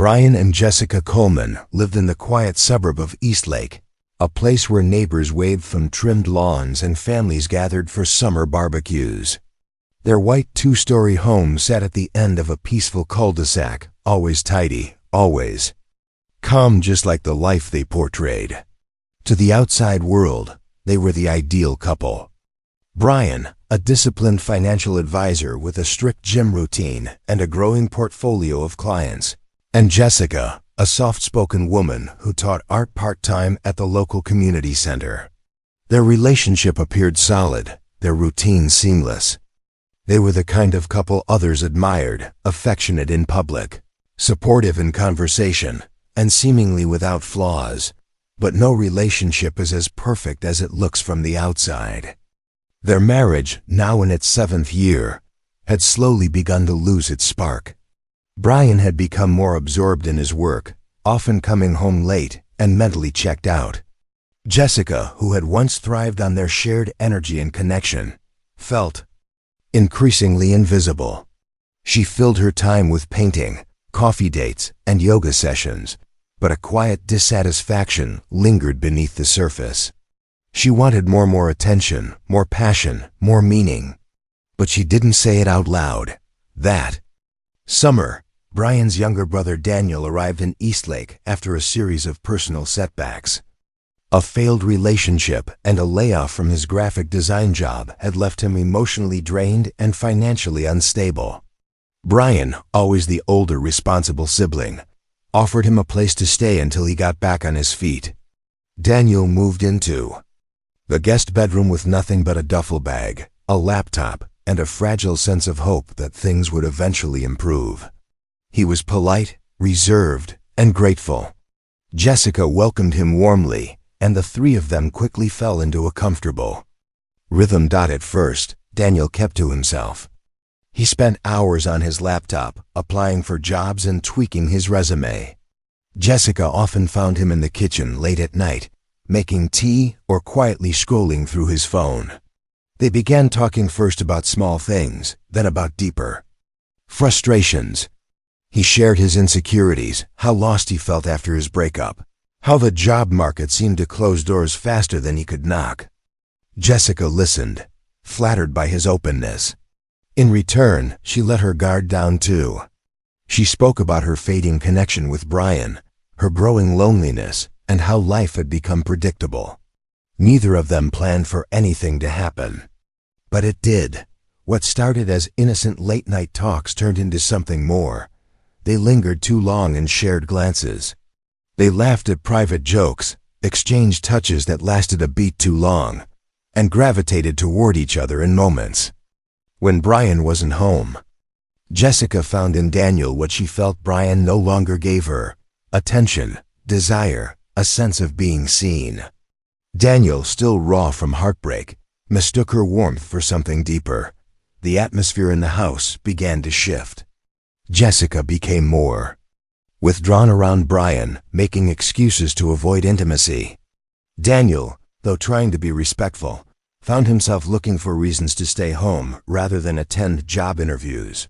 Brian and Jessica Coleman lived in the quiet suburb of Eastlake, a place where neighbors waved from trimmed lawns and families gathered for summer barbecues. Their white two-story home sat at the end of a peaceful cul-de-sac, always tidy, always calm, just like the life they portrayed. To the outside world, they were the ideal couple. Brian, a disciplined financial advisor with a strict gym routine and a growing portfolio of clients, and Jessica, a soft-spoken woman who taught art part-time at the local community center. Their relationship appeared solid, their routine seamless. They were the kind of couple others admired, affectionate in public, supportive in conversation, and seemingly without flaws. But no relationship is as perfect as it looks from the outside. Their marriage, now in its 7th year, had slowly begun to lose its spark. Brian had become more absorbed in his work, often coming home late and mentally checked out. Jessica, who had once thrived on their shared energy and connection, felt increasingly invisible. She filled her time with painting, coffee dates, and yoga sessions, but a quiet dissatisfaction lingered beneath the surface. She wanted more attention, more passion, more meaning. But she didn't say it out loud. That summer, Brian's younger brother Daniel arrived in Eastlake after a series of personal setbacks. A failed relationship and a layoff from his graphic design job had left him emotionally drained and financially unstable. Brian, always the older responsible sibling, offered him a place to stay until he got back on his feet. Daniel moved into the guest bedroom with nothing but a duffel bag, a laptop, and a fragile sense of hope that things would eventually improve. He was polite, reserved, and grateful. Jessica welcomed him warmly, and the three of them quickly fell into a comfortable rhythm. At first, Daniel kept to himself. He spent hours on his laptop, applying for jobs and tweaking his resume. Jessica often found him in the kitchen late at night, making tea or quietly scrolling through his phone. They began talking first about small things, then about deeper frustrations. He shared his insecurities, how lost he felt after his breakup, how the job market seemed to close doors faster than he could knock. Jessica listened, flattered by his openness. In return, she let her guard down too. She spoke about her fading connection with Brian, her growing loneliness, and how life had become predictable. Neither of them planned for anything to happen. But it did. What started as innocent late-night talks turned into something more. They lingered too long and shared glances. They laughed at private jokes, exchanged touches that lasted a beat too long, and gravitated toward each other in moments. When Brian wasn't home, Jessica found in Daniel what she felt Brian no longer gave her: attention, desire, a sense of being seen. Daniel, still raw from heartbreak, mistook her warmth for something deeper. The atmosphere in the house began to shift. Jessica became more withdrawn around Brian, making excuses to avoid intimacy. Daniel, though trying to be respectful, found himself looking for reasons to stay home rather than attend job interviews.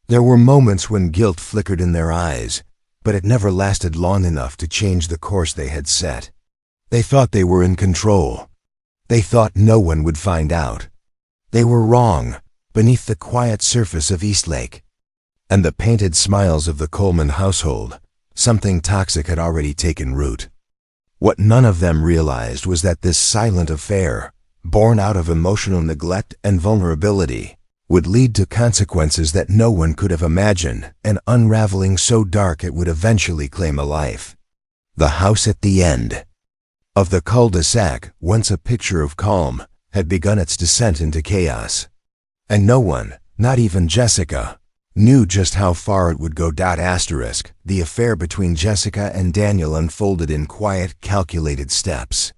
There were moments when guilt flickered in their eyes, but it never lasted long enough to change the course they had set. They thought they were in control. They thought no one would find out. They were wrong. Beneath the quiet surface of Eastlake and the painted smiles of the Coleman household, something toxic had already taken root. What none of them realized was that this silent affair, born out of emotional neglect and vulnerability, would lead to consequences that no one could have imagined, an unraveling so dark it would eventually claim a life. The house at the end of the cul-de-sac, once a picture of calm, had begun its descent into chaos. And no one, not even Jessica, knew just how far it would go. The affair between Jessica and Daniel unfolded in quiet, calculated steps.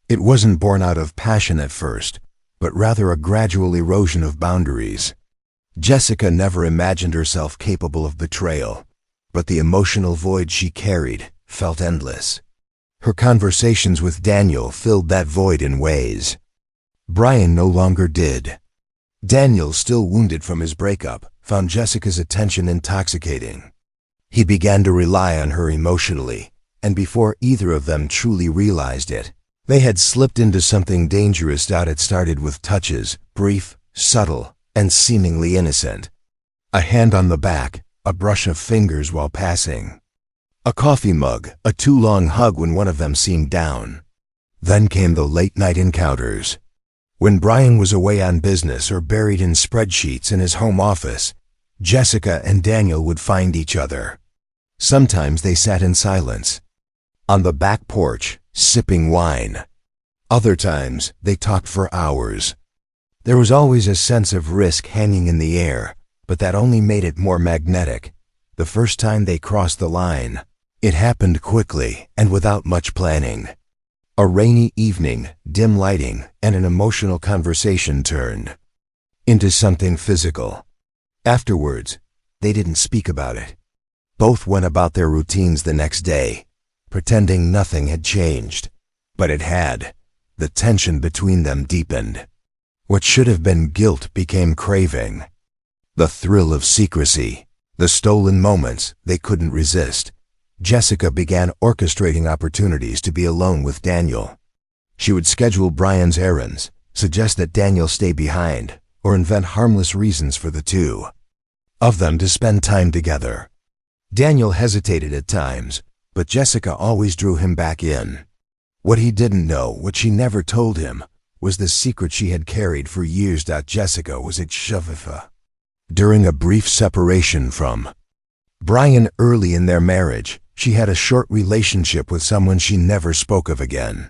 It wasn't born out of passion at first, but rather a gradual erosion of boundaries. Jessica never imagined herself capable of betrayal, but the emotional void she carried felt endless. Her conversations with Daniel filled that void in ways Brian no longer did. Daniel, still wounded from his breakup, found Jessica's attention intoxicating. He began to rely on her emotionally, and before either of them truly realized it, they had slipped into something dangerous. It started with touches, brief, subtle, and seemingly innocent. A hand on the back, a brush of fingers while passing. A coffee mug, a too long hug when one of them seemed down. Then came the late-night encounters. When Brian was away on business or buried in spreadsheets in his home office, Jessica and Daniel would find each other. Sometimes they sat in silence, on the back porch, sipping wine. Other times, they talked for hours. There was always a sense of risk hanging in the air, but that only made it more magnetic. The first time they crossed the line, it happened quickly and without much planning. A rainy evening, dim lighting, and an emotional conversation turned into something physical. Afterwards, they didn't speak about it. Both went about their routines the next day, pretending nothing had changed. But it had. The tension between them deepened. What should have been guilt became craving. The thrill of secrecy, the stolen moments they couldn't resist. Jessica began orchestrating opportunities to be alone with Daniel. She would schedule Brian's errands, suggest that Daniel stay behind, or invent harmless reasons for the two of them to spend time together. Daniel hesitated at times, but Jessica always drew him back in. What he didn't know, what she never told him, was the secret she had carried for years. Jessica was at Shavifa during a brief separation from Brian. Early in their marriage, she had a short relationship with someone she never spoke of again.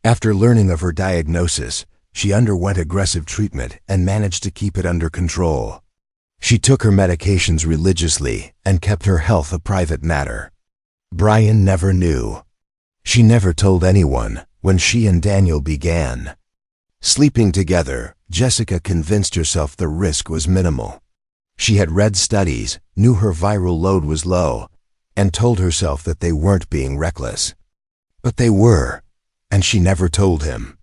After learning of her diagnosis, she underwent aggressive treatment and managed to keep it under control. She took her medications religiously and kept her health a private matter. Brian never knew. She never told anyone. When she and Daniel began sleeping together, Jessica convinced herself the risk was minimal. She had read studies, knew her viral load was low, and told herself that they weren't being reckless. But they were, and she never told him.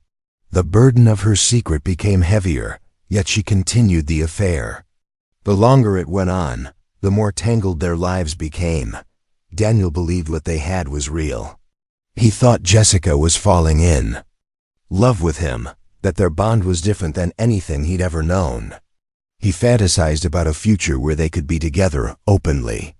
The burden of her secret became heavier, yet she continued the affair. The longer it went on, the more tangled their lives became. Daniel believed what they had was real. He thought Jessica was falling in love with him, that their bond was different than anything he'd ever known. He fantasized about a future where they could be together openly.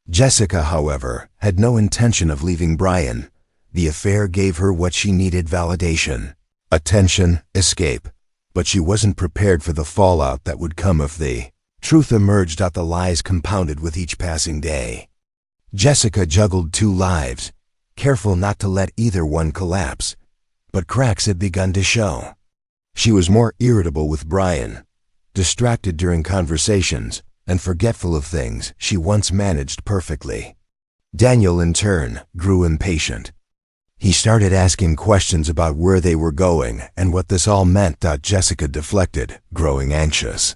Jessica, however, had no intention of leaving Brian. The affair gave her what she needed: validation, attention, escape. But she wasn't prepared for the fallout that would come if the truth emerged. The lies compounded with each passing day. Jessica juggled two lives, careful not to let either one collapse. But cracks had begun to show. She was more irritable with Brian, distracted during conversations, and forgetful of things she once managed perfectly. Daniel, in turn, grew impatient. He started asking questions about where they were going and what this all meant. Jessica deflected, growing anxious.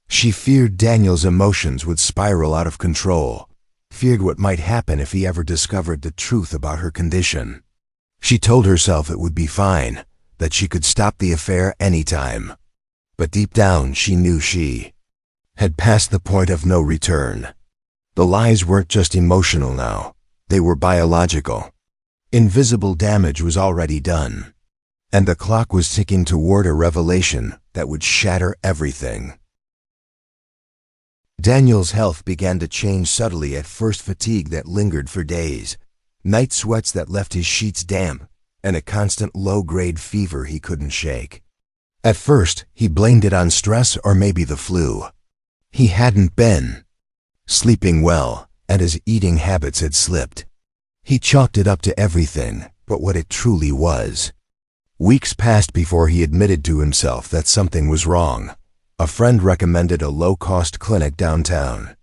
She feared Daniel's emotions would spiral out of control, feared what might happen if he ever discovered the truth about her condition. She told herself it would be fine, that she could stop the affair anytime. But deep down she knew she had passed the point of no return. The lies weren't just emotional now, they were biological. Invisible damage was already done, and the clock was ticking toward a revelation that would shatter everything. Daniel's health began to change subtly. At first, fatigue that lingered for days, night sweats that left his sheets damp, and a constant low-grade fever he couldn't shake. At first, he blamed it on stress or maybe the flu. He hadn't been sleeping well, and his eating habits had slipped. He chalked it up to everything but what it truly was. Weeks passed before he admitted to himself that something was wrong. A friend recommended a low-cost clinic downtown.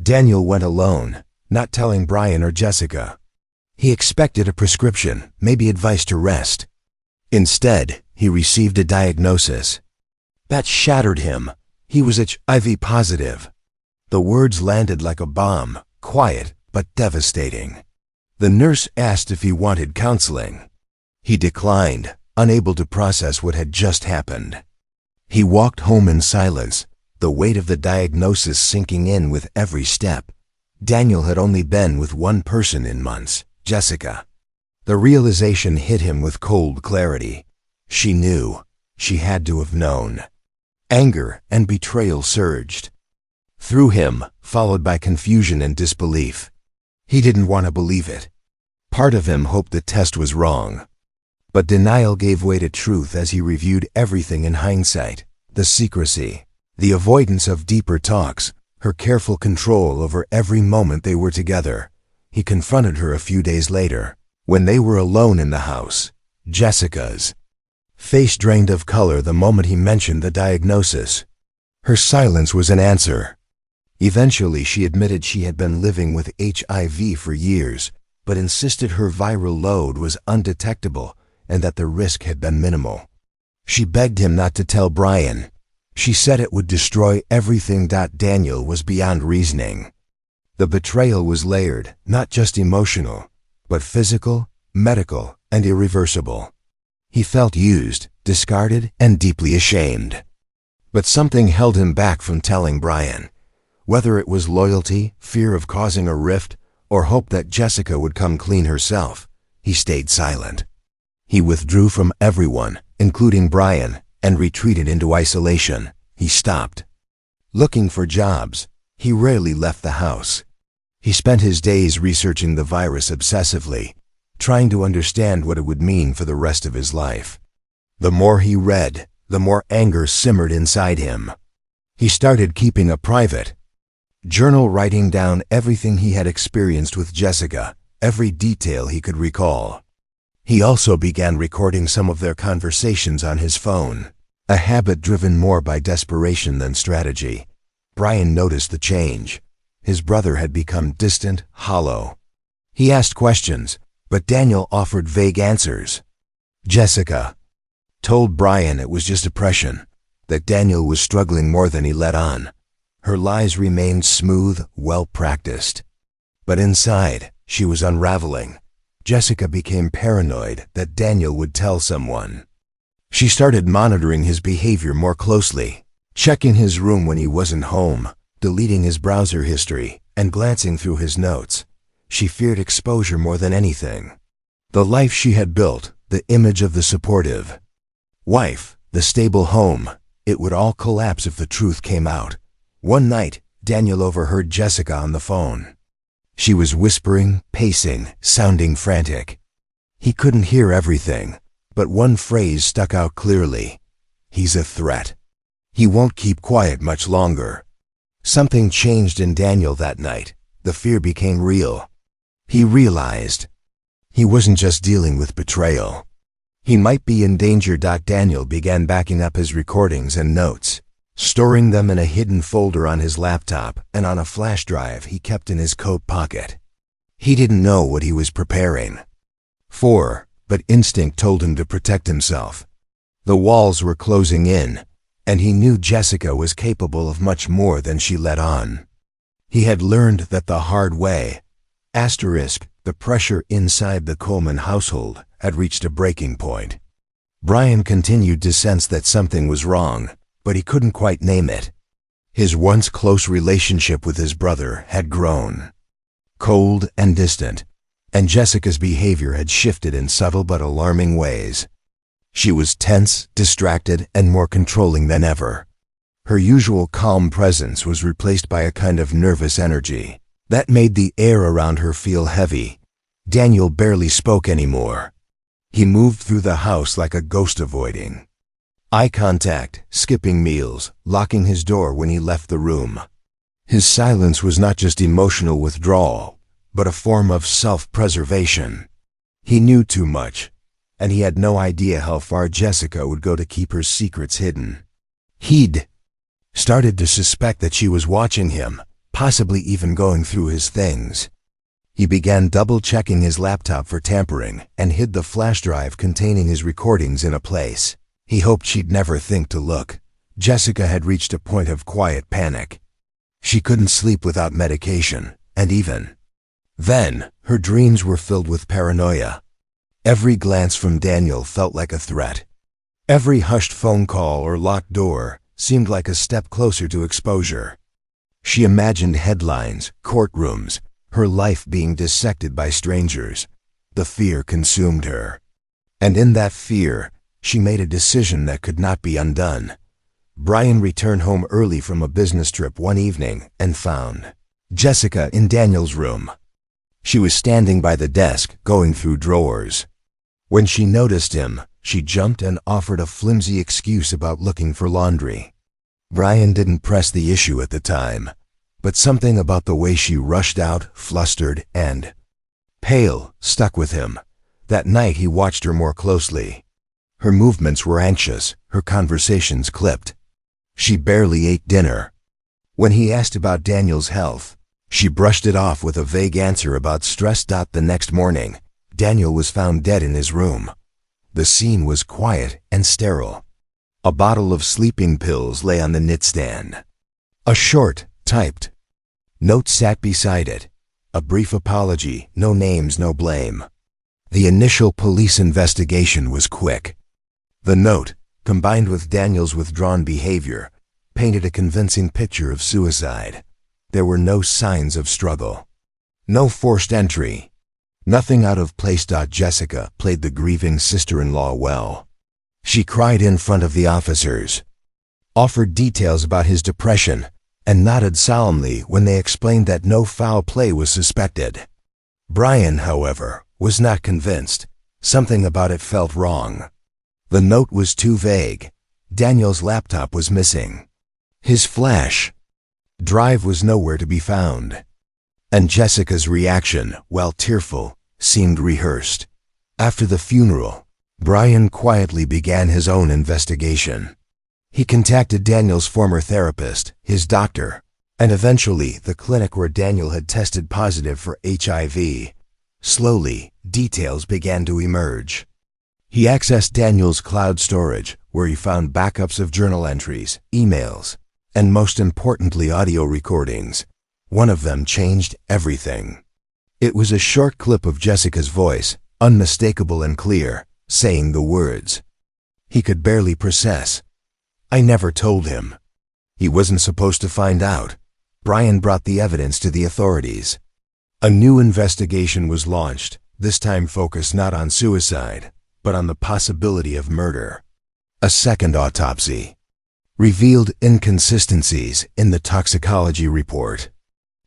Daniel went alone, not telling Brian or Jessica. He expected a prescription, maybe advice to rest. Instead, he received a diagnosis that shattered him. He was HIV positive. The words landed like a bomb, quiet but devastating. The nurse asked if he wanted counseling. He declined, unable to process what had just happened. He walked home in silence, the weight of the diagnosis sinking in with every step. Daniel had only been with one person in months, Jessica. The realization hit him with cold clarity. She knew. She had to have known. Anger and betrayal surged through him, followed by confusion and disbelief. He didn't want to believe it. Part of him hoped the test was wrong. But denial gave way to truth as he reviewed everything in hindsight. The secrecy, the avoidance of deeper talks, her careful control over every moment they were together. He confronted her a few days later, when they were alone in the house. Jessica's face drained of color the moment he mentioned the diagnosis. Her silence was an answer. Eventually, she admitted she had been living with HIV for years, but insisted her viral load was undetectable and that the risk had been minimal. She begged him not to tell Brian. She said it would destroy everything. Daniel was beyond reasoning. The betrayal was layered, not just emotional, but physical, medical, and irreversible. He felt used, discarded, and deeply ashamed. But something held him back from telling Brian. Whether it was loyalty, fear of causing a rift, or hope that Jessica would come clean herself, he stayed silent. He withdrew from everyone, including Brian, and retreated into isolation. He stopped looking for jobs. He rarely left the house. He spent his days researching the virus obsessively, trying to understand what it would mean for the rest of his life. The more he read, the more anger simmered inside him. He started keeping a private journal, writing down everything he had experienced with Jessica, every detail he could recall. He also began recording some of their conversations on his phone, a habit driven more by desperation than strategy. Brian noticed the change. His brother had become distant, hollow. He asked questions, but Daniel offered vague answers. Jessica told Brian it was just depression, that Daniel was struggling more than he let on. Her lies remained smooth, well-practiced. But inside, she was unraveling. Jessica became paranoid that Daniel would tell someone. She started monitoring his behavior more closely, checking his room when he wasn't home, deleting his browser history, and glancing through his notes. She feared exposure more than anything. The life she had built, the image of the supportive wife, the stable home, it would all collapse if the truth came out. One night, Daniel overheard Jessica on the phone. She was whispering, pacing, sounding frantic. He couldn't hear everything, but one phrase stuck out clearly. He's a threat. He won't keep quiet much longer. Something changed in Daniel that night. The fear became real. He realized he wasn't just dealing with betrayal. He might be in danger. Daniel began backing up his recordings and notes, storing them in a hidden folder on his laptop and on a flash drive he kept in his coat pocket. He didn't know what he was preparing for, but instinct told him to protect himself. The walls were closing in, and he knew Jessica was capable of much more than she let on. He had learned that the hard way. The pressure inside the Coleman household had reached a breaking point. Brian continued to sense that something was wrong, but he couldn't quite name it. His once close relationship with his brother had grown cold and distant, and Jessica's behavior had shifted in subtle but alarming ways. She was tense, distracted, and more controlling than ever. Her usual calm presence was replaced by a kind of nervous energy that made the air around her feel heavy. Daniel barely spoke anymore. He moved through the house like a ghost, avoiding eye contact, skipping meals, locking his door when he left the room. His silence was not just emotional withdrawal, but a form of self-preservation. He knew too much, and he had no idea how far Jessica would go to keep her secrets hidden. He'd started to suspect that she was watching him, possibly even going through his things. He began double-checking his laptop for tampering and hid the flash drive containing his recordings in a place he hoped she'd never think to look. Jessica had reached a point of quiet panic. She couldn't sleep without medication, and even then, her dreams were filled with paranoia. Every glance from Daniel felt like a threat. Every hushed phone call or locked door seemed like a step closer to exposure. She imagined headlines, courtrooms, her life being dissected by strangers. The fear consumed her. And in that fear, she made a decision that could not be undone. Brian returned home early from a business trip one evening and found Jessica in Daniel's room. She was standing by the desk, going through drawers. When she noticed him, she jumped and offered a flimsy excuse about looking for laundry. Brian didn't press the issue at the time, but something about the way she rushed out, flustered and pale, stuck with him. That night he watched her more closely. Her movements were anxious, her conversations clipped. She barely ate dinner. When he asked about Daniel's health, she brushed it off with a vague answer about stress. The next morning, Daniel was found dead in his room. The scene was quiet and sterile. A bottle of sleeping pills lay on the nightstand. A short, typed note sat beside it. A brief apology, no names, no blame. The initial police investigation was quick. The note, combined with Daniel's withdrawn behavior, painted a convincing picture of suicide. There were no signs of struggle. No forced entry. Nothing out of place. Jessica played the grieving sister-in-law well. She cried in front of the officers, offered details about his depression, and nodded solemnly when they explained that no foul play was suspected. Brian, however, was not convinced. Something about it felt wrong. The note was too vague. Daniel's laptop was missing. His flash drive was nowhere to be found. And Jessica's reaction, while tearful, seemed rehearsed. After the funeral, Brian quietly began his own investigation. He contacted Daniel's former therapist, his doctor, and eventually the clinic where Daniel had tested positive for HIV. Slowly, details began to emerge. He accessed Daniel's cloud storage, where he found backups of journal entries, emails, and most importantly audio recordings. One of them changed everything. It was a short clip of Jessica's voice, unmistakable and clear, saying the words he could barely process. I never told him. He wasn't supposed to find out. Brian brought the evidence to the authorities. A new investigation was launched, this time focused not on suicide, but on the possibility of murder. A second autopsy revealed inconsistencies in the toxicology report.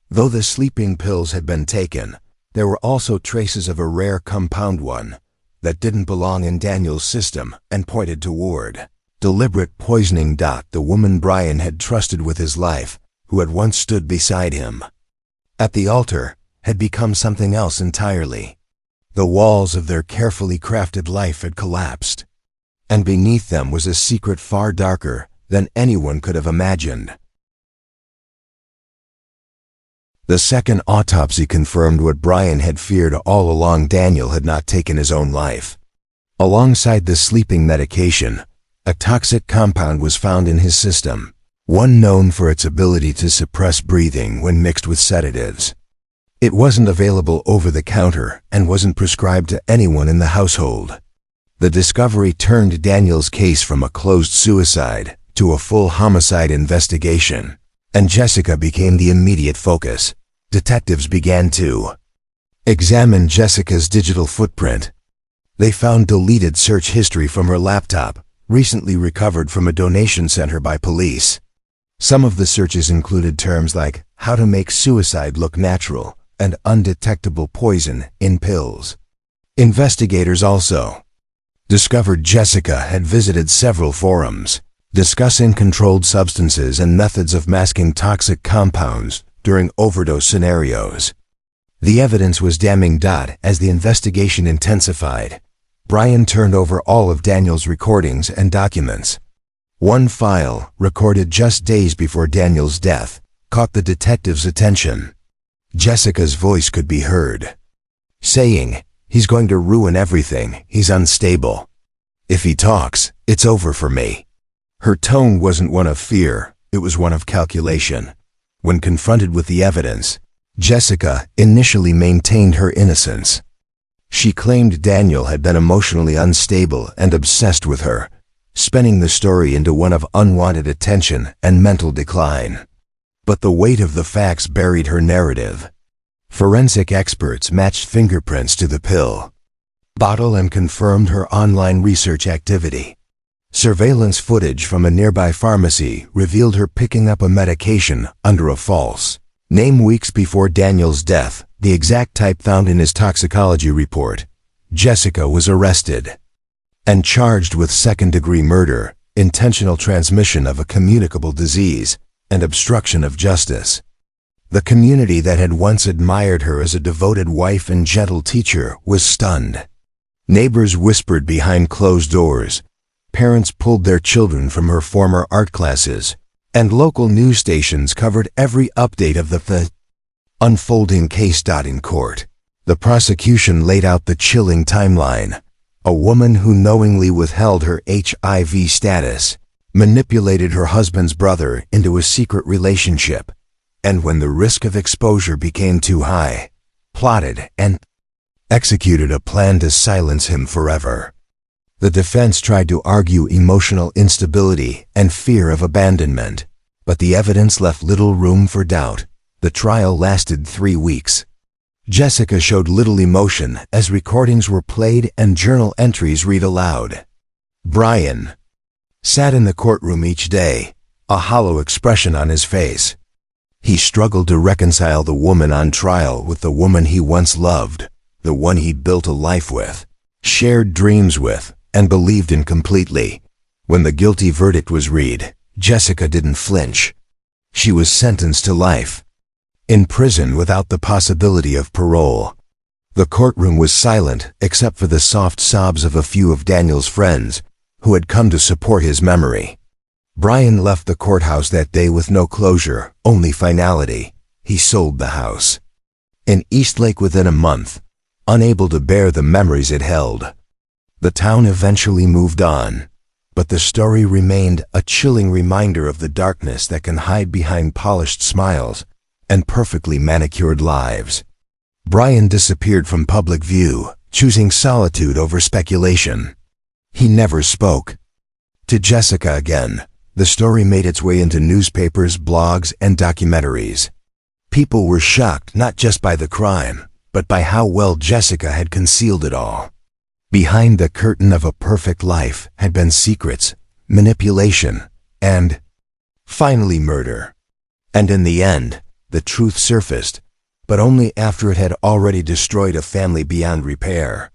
Though the sleeping pills had been taken, there were also traces of a rare compound one that didn't belong in Daniel's system and pointed toward deliberate poisoning. The woman Brian had trusted with his life, who had once stood beside him at the altar, had become something else entirely. The walls of their carefully crafted life had collapsed, and beneath them was a secret far darker than anyone could have imagined. The second autopsy confirmed what Brian had feared all along. Daniel had not taken his own life. Alongside the sleeping medication, a toxic compound was found in his system, one known for its ability to suppress breathing when mixed with sedatives. It wasn't available over the counter and wasn't prescribed to anyone in the household. The discovery turned Daniel's case from a closed suicide to a full homicide investigation, and Jessica became the immediate focus. Detectives began to examine Jessica's digital footprint. They found deleted search history from her laptop, recently recovered from a donation center by police. Some of the searches included terms like how to make suicide look natural and undetectable poison in pills. Investigators also discovered Jessica had visited several forums discussing controlled substances and methods of masking toxic compounds during overdose scenarios. The evidence was damning. As the investigation intensified, Brian turned over all of Daniel's recordings and documents. One file, recorded just days before Daniel's death, caught the detective's attention. Jessica's voice could be heard, saying, "He's going to ruin everything. He's unstable. If he talks, it's over for me." Her tone wasn't one of fear, it was one of calculation. When confronted with the evidence, Jessica initially maintained her innocence. She claimed Daniel had been emotionally unstable and obsessed with her, spinning the story into one of unwanted attention and mental decline. But the weight of the facts buried her narrative. Forensic experts matched fingerprints to the pill bottle and confirmed her online research activity. Surveillance footage from a nearby pharmacy revealed her picking up a medication under a false name weeks before Daniel's death, the exact type found in his toxicology report. Jessica was arrested and charged with second-degree murder, intentional transmission of a communicable disease, and obstruction of justice. The community that had once admired her as a devoted wife and gentle teacher was stunned. Neighbors whispered behind closed doors. Parents pulled their children from her former art classes, and local news stations covered every update of the unfolding case. In court, the prosecution laid out the chilling timeline. A woman who knowingly withheld her HIV status, manipulated her husband's brother into a secret relationship, and when the risk of exposure became too high, plotted and executed a plan to silence him forever. The defense tried to argue emotional instability and fear of abandonment, but the evidence left little room for doubt. The trial lasted 3 weeks. Jessica showed little emotion as recordings were played and journal entries read aloud. Brian sat in the courtroom each day, a hollow expression on his face. He struggled to reconcile the woman on trial with the woman he once loved, the one he'd built a life with, shared dreams with, and believed in completely. When the guilty verdict was read, Jessica didn't flinch. She was sentenced to life in prison without the possibility of parole. The courtroom was silent except for the soft sobs of a few of Daniel's friends who had come to support his memory. Brian left the courthouse that day with no closure, only finality. He sold the house in Eastlake within a month, unable to bear the memories it held. The town eventually moved on, but the story remained a chilling reminder of the darkness that can hide behind polished smiles and perfectly manicured lives. Brian disappeared from public view, choosing solitude over speculation. He never spoke to Jessica again. The story made its way into newspapers, blogs, and documentaries. People were shocked not just by the crime, but by how well Jessica had concealed it all. Behind the curtain of a perfect life had been secrets, manipulation, and finally murder. And in the end, the truth surfaced, but only after it had already destroyed a family beyond repair.